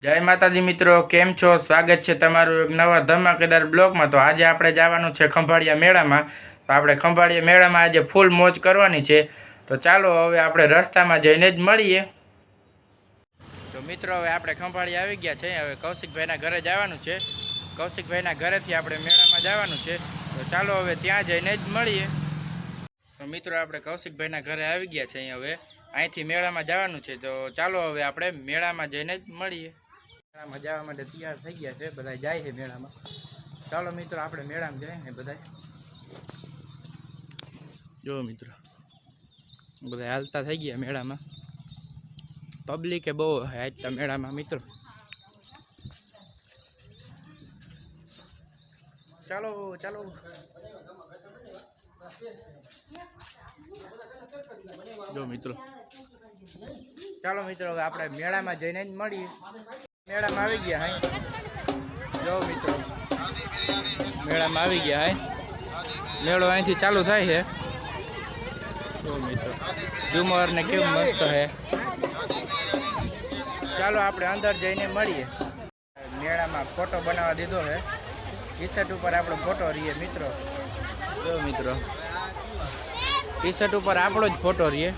જય માતાજી મિત્રો, કેમ છો? સ્વાગત છે તમારું એક નવા ધમાકેદાર બ્લોગમાં। તો આજે આપણે જવાનું છે ખંભાળિયા મેળામાં। તો આપણે ખંભાળિયા મેળામાં આજે ફૂલ મોજ કરવાની છે। તો ચાલો હવે આપણે રસ્તામાં જઈને જ મળીએ। તો મિત્રો હવે આપણે ખંભાળિયા આવી ગયા છે। હવે કૌશિકભાઈના ઘરે જવાનું છે। કૌશિકભાઈના ઘરેથી આપણે મેળામાં જવાનું છે। તો ચાલો હવે ત્યાં જઈને જ મળીએ। તો મિત્રો આપણે કૌશિકભાઈના ઘરે આવી ગયા છે। હવે અહીંથી મેળામાં જવાનું છે। તો ચાલો હવે આપણે મેળામાં જઈને જ મળીએ। મેળામાં જવા માટે તૈયાર થઈ ગયા છે, બધા જાય છે મેળામાં। ચાલો મિત્રો આપણે મેળામાં જાય ને બધા જો મિત્રો બધા હાલતા થઈ ગયા મેળામાં। પબ્લિકે બહુ આજતા મેળામાં મિત્રો। ચાલો ચાલો જો મિત્રો, ચાલો મિત્રો હવે આપણે મેળામાં જઈને જ મળીએ। મેળામાં આવી ગયા હાય જો મિત્રો, મેળામાં આવી ગયા હાય। મેળો અહીંથી ચાલુ થાય છે જો મિત્રો, ઝુમર ને કેવું મસ્ત છે। ચાલો આપણે અંદર જઈને મળીએ। મેળામાં ફોટો બનાવવા દીધો છે, ટી શર્ટ ઉપર આપણો ફોટો રહીએ મિત્રો। જો મિત્રો ટી શર્ટ ઉપર આપણો જ ફોટો રહીએ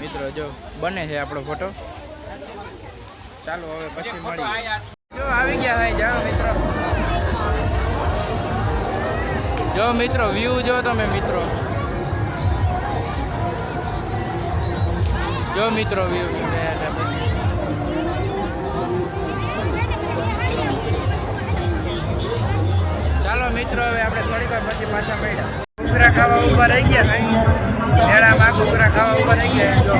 મિત્રો, જો બને છે આપણો ફોટો। ચાલો હવે પછી મળીએ। જો આવી ગયા ભાઈ, જાઓ મિત્રો, જો મિત્રો વ્યૂ જો તમે મિત્રો, જો મિત્રો વ્યૂ। ચાલો મિત્રો હવે આપણે થોડીક વાર પછી પાછા મળ્યા। ઘૂઘરા ખાવા ઊભા રહી ગયા ભાઈ મેળામાં, ઘૂઘરા ખાવા ઊભા રહી ગયા જો।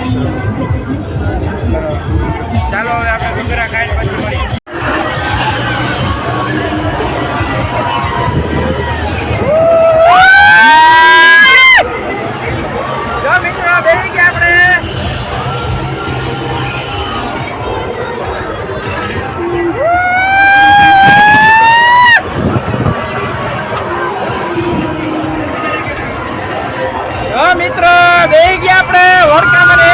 ચાલો હવે આપણે ઘૂઘરા ખાઈને પછી મળીએ। જો મિત્રો બેસી ગયા આપણે। મિત્રો બેસી ગયા આપણે વડકામાં રે।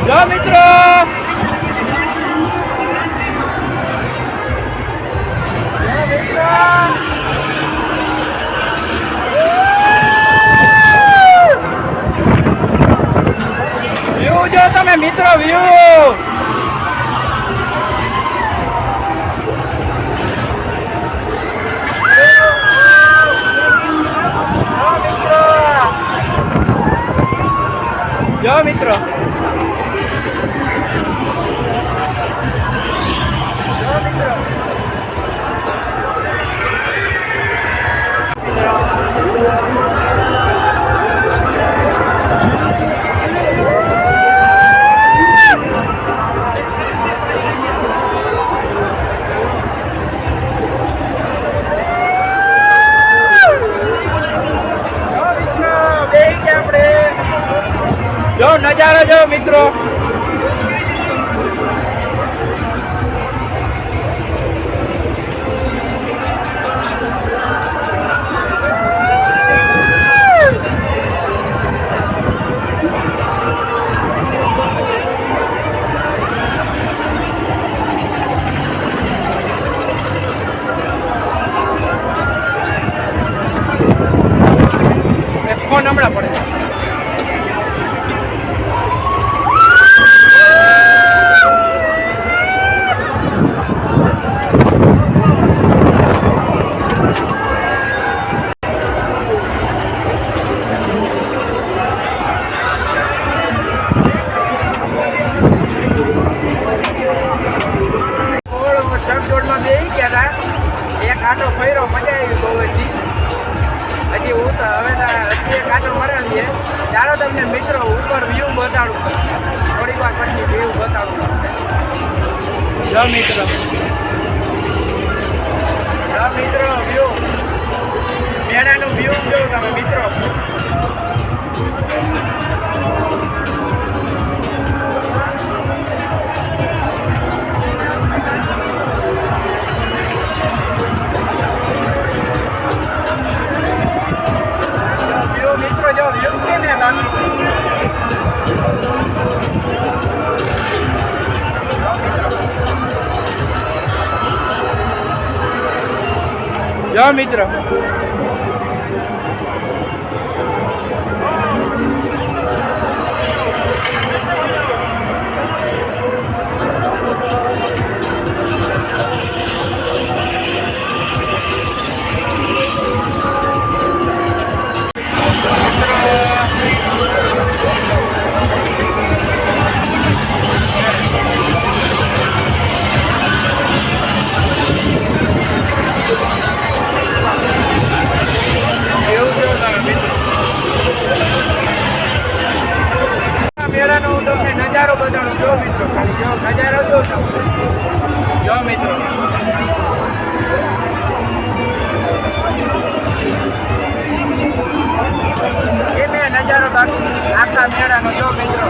જો મિત્રો વ્યૂ જો તમે મિત્રો, વ્યૂ જો મિત્રો, જો નજારો જો મિત્રો, ફોન હમણાં પડે। એક આટો ફર્યો, મજા આવી બહુ હજી હું તો હવે એક આટો મરાવીએ। ચાલો તમને મિત્રો ઉપર વ્યૂ બતાડું, થોડીક વાર પછી વ્યૂ બતાડું। જો મિત્રો, જો મિત્રો વ્યૂ, મેળાનું વ્યૂ જો તમે મિત્રો। મિત્રો જો વ્યૂ જો મિત્રો મેળાનો હું તમને નજારો બતાડું. જો મિત્રો ખાલી જો નજારો જો મિત્રો એ મેં નજારો બાકી આખા મેળાનો જો મિત્રો.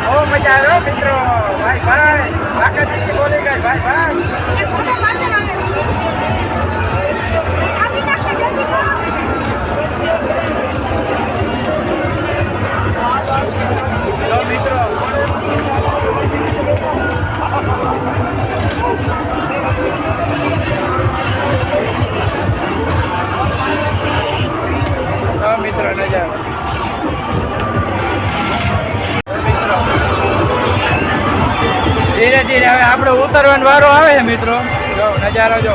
બહુ મજા આવ્યો મિત્રો. ભાઈ ભાઈ બાકાજી બોલી ગઈ ભાઈ ભાઈ. મિત્રો નજારો ધીરે ધીરે હવે આપણે ઉતરવાનો વારો આવે છે મિત્રો. જો નજારો જો.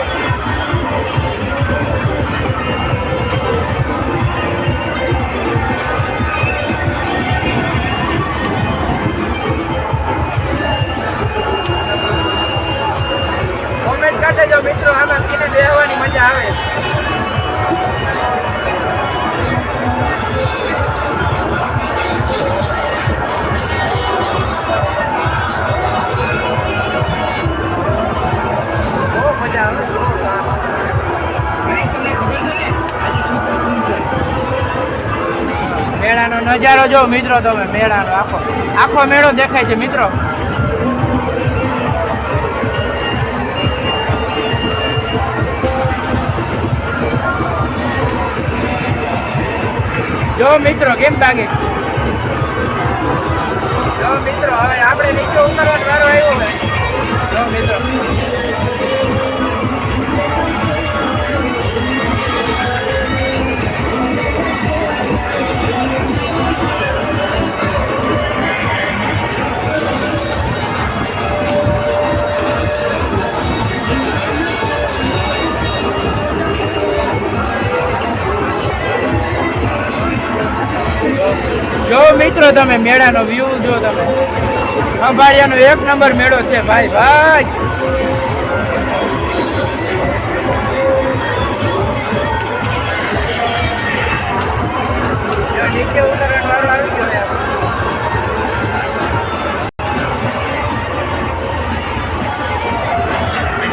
કોમેન્ટ કરી દેજો મિત્રો આમાં કેને બેહવાની મજા આવે. મેળાનો નજારો જો મિત્રો તમે. મેળાનો આખો મેળો દેખાય છે મિત્રો. જો મિત્રો કેમ લાગે? જો મિત્રો હવે આપણે નીચે ઉતરવાનો વારો આવ્યો છે. જો મિત્રો જો મિત્રો તમે મેળાનો વ્યૂ જો તમે. ખંભાળિયાનો 1 નંબર મેળો છે ભાઈ ભાઈ. નીચે ઉતરવાનો વારો આવી ગયો.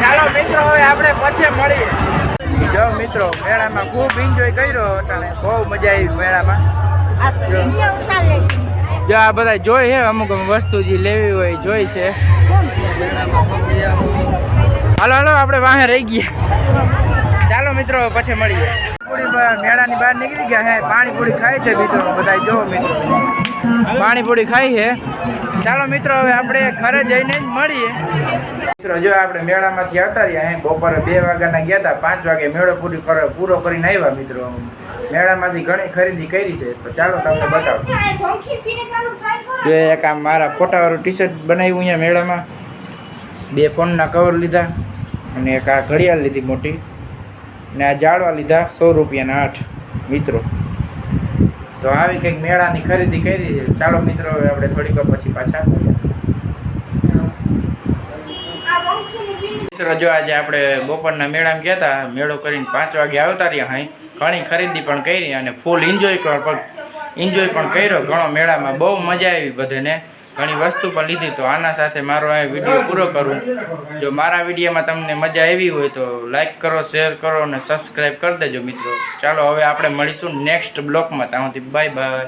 ચાલો મિત્રો હવે આપણે પછી મળીએ. જો મિત્રો મેળામાં ખૂબ એન્જોય કર્યો. અને બહુ મજા આવી મેળામાં. જો આ બધા જોઈ છે અમુક વસ્તુ જે લેવી હોય જોઈ છે. હાલો હાલો આપણે વાહે રહી ગયા. ચાલો મિત્રો પછી મળીએ. મેળાની બહાર નીકળી ગયા હે. પાણીપુરી ખાય છે મિત્રો બધા. જો મિત્રો પાણીપુરી ખાઈ છે. ચાલો મિત્રો હવે આપણે ઘરે જઈને જ મળીએ. મિત્રો જો આપણે મેળામાંથી આવતા રહ્યા હે. બપોરે 2 વાગ્યાના ગયા હતા. 5 વાગે મેળો પૂરો કરીને આવ્યા મિત્રો. મેળામાંથી ઘણી ખરીદી કરી છે. તો ચાલો તમને બતાવું. જો એક આમ મારા ફોટાવાળું ટી-શર્ટ બનાવ્યું અહીંયા મેળામાં. 2 ફોનના કવર લીધા. અને એક આ ઘડિયાળ લીધી મોટી. ને આ જાળવા લીધા 100 રૂપિયાના 8 મિત્રો. તો આવી કંઈક મેળાની ખરીદી કરી છે. ચાલો મિત્રો હવે આપણે થોડીક વાર પછી પાછા. મિત્રો જો આજે આપણે બપોરના મેળામાં ગયા હતા. મેળો કરીને 5 વાગે આવતા રહ્યા. હાઈ ઘણી ખરીદી પણ કરી અને ફૂલ એન્જોય પણ કર્યો ઘણો મેળામાં. બહુ મજા આવી બધાને. ઘણી વસ્તુ પણ લીધી. તો આના સાથે મારો આ વિડીયો પૂરો કરું. જો મારા વિડીયોમાં તમને મજા આવી હોય તો લાઈક કરો, શેર કરો અને સબસ્ક્રાઈબ કરી દેજો મિત્રો. ચાલો હવે આપણે મળીશું નેક્સ્ટ બ્લોગમાં. ત્યાં સુધી બાય બાય.